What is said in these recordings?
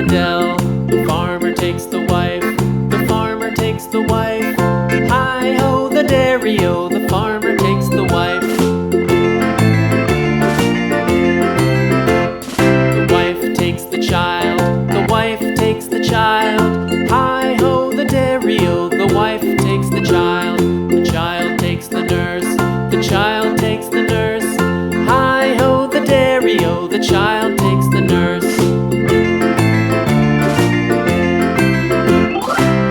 dell. The farmer takes the wife, the farmer takes the wife. Hi-ho, the dairy-o, the farmer takes the wife. The wife takes the child, the wife takes the child. Hi-ho, the dairy-o, the wife takes the child. The child takes the nurse, the child takes the nurse. Hi-ho, the dairy-o, the child takes the nurse.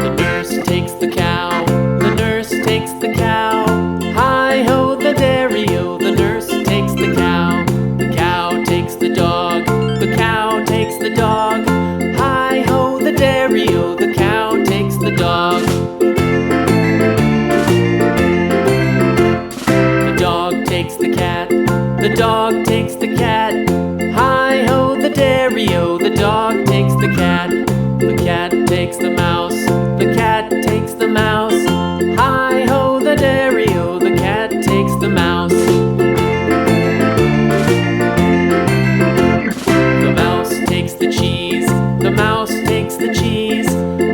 The nurse takes the cow, the nurse takes the cow. Hi-ho, the dairy-o, the nurse takes the cow. The cow takes the dog, the cow takes the dog. Hi-ho, the dairy-o, the cow takes the dog. The dog takes the cat, the dog takes the cat. Hi-ho, the dairy-o, the dog takes the cat. The cat takes the mouse, the cat takes the mouse. Hi-ho, the dairy-o, the cat takes the mouse. The mouse takes the cheese, the mouse takes the cheese.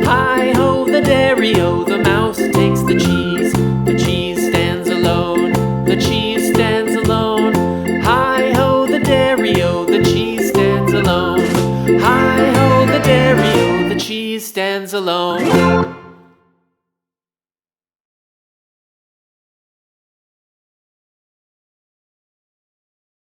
Hi-ho, the dairy-o, the mouse takes the cheese. The cheese stands alone, the cheese stands alone. Hi-ho, the dairy-o, the cheese stands alone. Hi-ho, the dairy-o, the cheese stands alone.